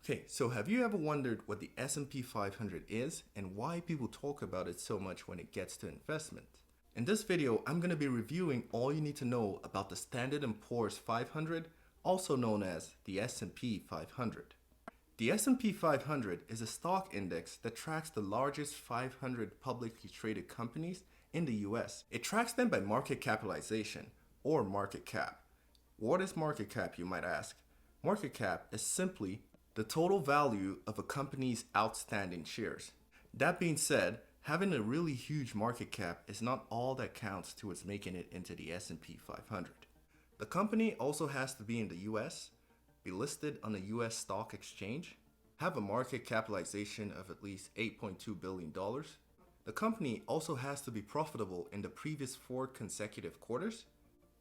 Okay, so have you ever wondered what the S&P 500 is and why people talk about it so much when it gets to investment? In this video, I'm going to be reviewing all you need to know about the Standard & Poor's 500, also known as the S&P 500. The S&P 500 is a stock index that tracks the largest 500 publicly traded companies in the US. It tracks them by market capitalization, or market cap. What is market cap, you might ask? Market cap is simply the total value of a company's outstanding shares. That being said, having a really huge market cap is not all that counts towards making it into the S&P 500. The company also has to be in the US, be listed on a US stock exchange, have a market capitalization of at least $8.2 billion. The company also has to be profitable in the previous 4 consecutive quarters,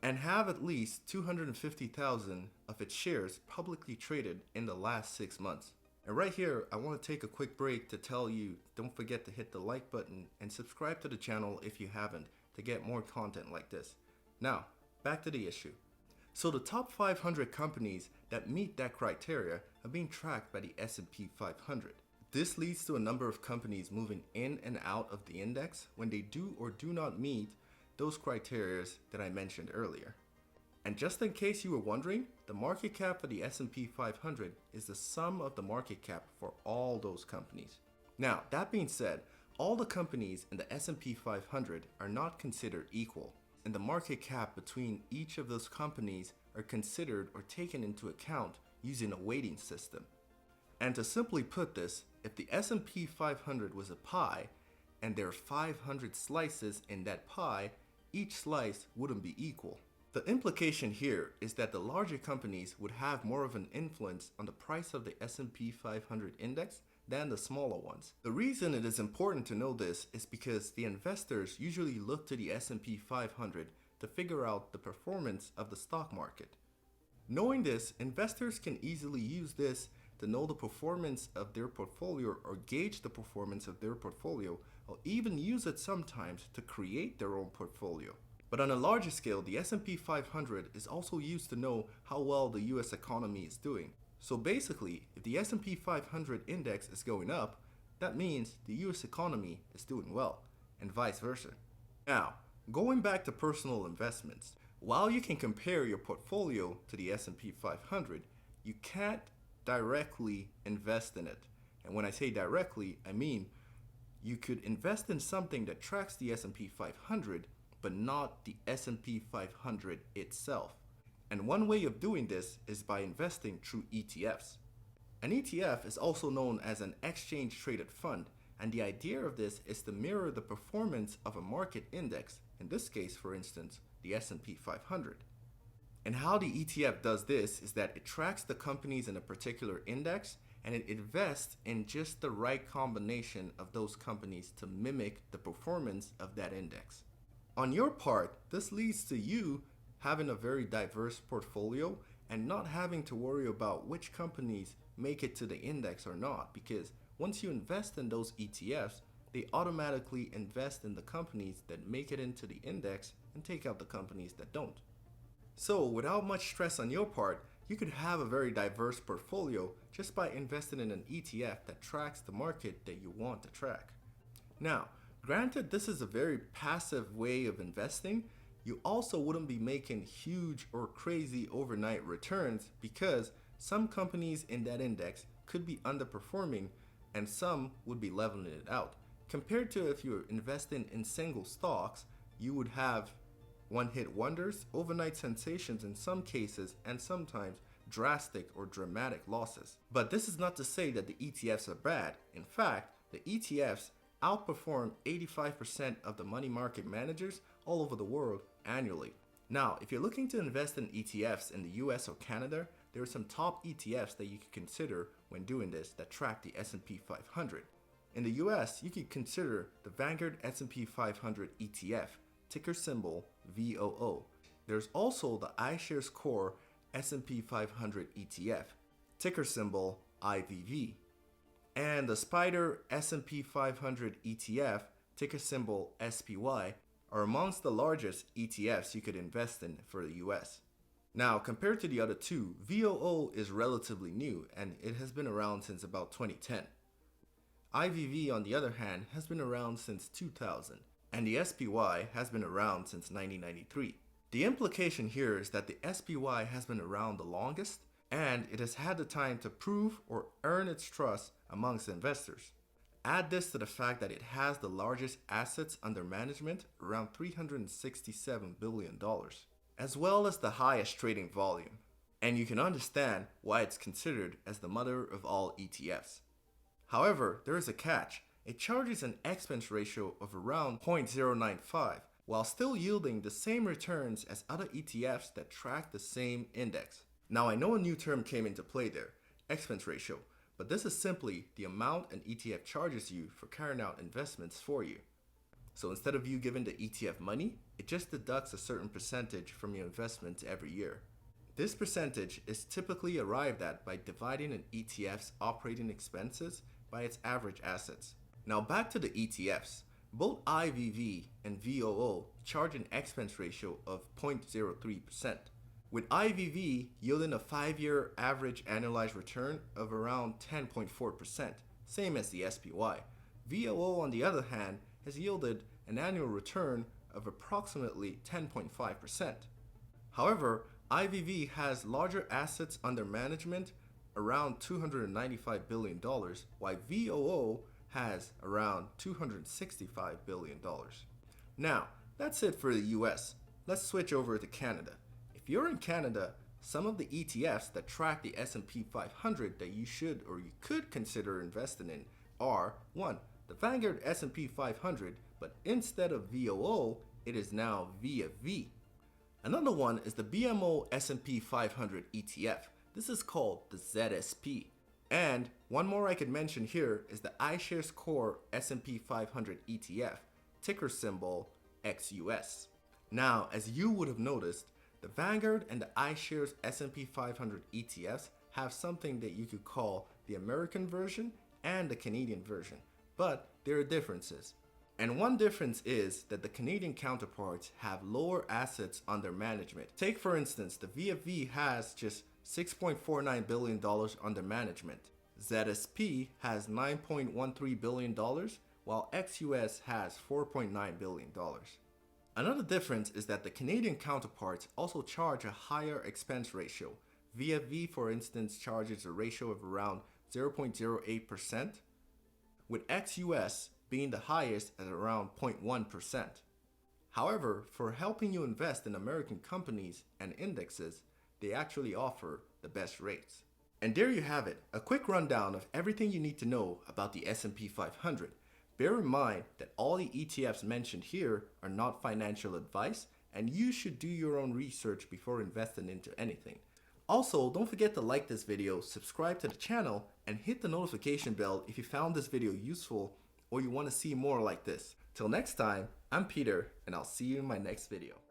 and have at least 250,000 of its shares publicly traded in the last 6 months. And right here, I want to take a quick break to tell you, don't forget to hit the like button and subscribe to the channel if you haven't to get more content like this. Now, back to the issue. So the top 500 companies that meet that criteria are being tracked by the S&P 500. This leads to a number of companies moving in and out of the index when they do or do not meet those criteria that I mentioned earlier. And just in case you were wondering, the market cap for the S&P 500 is the sum of the market cap for all those companies. Now, that being said, all the companies in the S&P 500 are not considered equal, and the market cap between each of those companies are considered or taken into account using a weighting system. And to simply put this, if the S&P 500 was a pie and there are 500 slices in that pie, each slice wouldn't be equal. The implication here is that the larger companies would have more of an influence on the price of the S&P 500 index than the smaller ones. The reason it is important to know this is because the investors usually look to the S&P 500 to figure out the performance of the stock market. Knowing this, investors can easily use this to know the performance of their portfolio or gauge the performance of their portfolio, or even use it sometimes to create their own portfolio. But on a larger scale, the S&P 500 is also used to know how well the US economy is doing. So basically, if the S&P 500 index is going up, that means the US economy is doing well, and vice versa. Now, going back to personal investments, while you can compare your portfolio to the S&P 500, you can't directly invest in it. And when I say directly, I mean you could invest in something that tracks the S&P 500, but not the S&P 500 itself. And one way of doing this is by investing through ETFs. An ETF is also known as an exchange traded fund, and the idea of this is to mirror the performance of a market index, in this case for instance, the S&P 500. And how the ETF does this is that it tracks the companies in a particular index and it invests in just the right combination of those companies to mimic the performance of that index. On your part, this leads to you having a very diverse portfolio and not having to worry about which companies make it to the index or not, because once you invest in those ETFs, they automatically invest in the companies that make it into the index and take out the companies that don't. So without much stress on your part, you could have a very diverse portfolio just by investing in an ETF that tracks the market that you want to track. Now, granted this is a very passive way of investing, you also wouldn't be making huge or crazy overnight returns because some companies in that index could be underperforming and some would be leveling it out. Compared to if you're investing in single stocks, you would have one-hit wonders, overnight sensations in some cases, and sometimes drastic or dramatic losses. But this is not to say that the ETFs are bad. In fact, the ETFs outperform 85% of the money market managers all over the world annually. Now, if you're looking to invest in ETFs in the US or Canada, there are some top ETFs that you could consider when doing this that track the S&P 500. In the US, you could consider the Vanguard S&P 500 ETF, ticker symbol VOO. There's also the iShares Core S&P 500 ETF, ticker symbol IVV. And the Spider S&P 500 ETF, ticker symbol SPY, are amongst the largest ETFs you could invest in for the US. Now, compared to the other two, VOO is relatively new and it has been around since about 2010. IVV, on the other hand, has been around since 2000, and the SPY has been around since 1993. The implication here is that the SPY has been around the longest, and it has had the time to prove or earn its trust amongst investors. Add this to the fact that it has the largest assets under management, around $367 billion, as well as the highest trading volume. And you can understand why it's considered as the mother of all ETFs. However, there is a catch. It charges an expense ratio of around 0.095, while still yielding the same returns as other ETFs that track the same index. Now, I know a new term came into play there, expense ratio, but this is simply the amount an ETF charges you for carrying out investments for you. So instead of you giving the ETF money, it just deducts a certain percentage from your investments every year. This percentage is typically arrived at by dividing an ETF's operating expenses by its average assets. Now back to the ETFs. Both IVV and VOO charge an expense ratio of 0.03%, with IVV yielding a 5-year average annualized return of around 10.4%, same as the SPY. VOO, on the other hand, has yielded an annual return of approximately 10.5%. However, IVV has larger assets under management, around $295 billion, while VOO has around $265 billion. Now, that's it for the US. Let's switch over to Canada. If you're in Canada, some of the ETFs that track the S&P 500 that you should or you could consider investing in are 1. The Vanguard S&P 500, but instead of VOO, it is now VFV. Another one is the BMO S&P 500 ETF. This is called the ZSP. And one more I could mention here is the iShares Core S&P 500 ETF, ticker symbol XUS. Now, as you would have noticed, the Vanguard and the iShares S&P 500 ETFs have something that you could call the American version and the Canadian version, but there are differences. And one difference is that the Canadian counterparts have lower assets under management. Take for instance, the VFV has just $6.49 billion under management. ZSP has $9.13 billion, while XUS has $4.9 billion. Another difference is that the Canadian counterparts also charge a higher expense ratio. VFV, for instance, charges a ratio of around 0.08%, with XUS being the highest at around 0.1%. However, for helping you invest in American companies and indexes, they actually offer the best rates. And there you have it, a quick rundown of everything you need to know about the S&P 500. Bear in mind that all the ETFs mentioned here are not financial advice, and you should do your own research before investing into anything. Also, don't forget to like this video, subscribe to the channel, and hit the notification bell if you found this video useful or you want to see more like this. Till next time, I'm Peter, and I'll see you in my next video.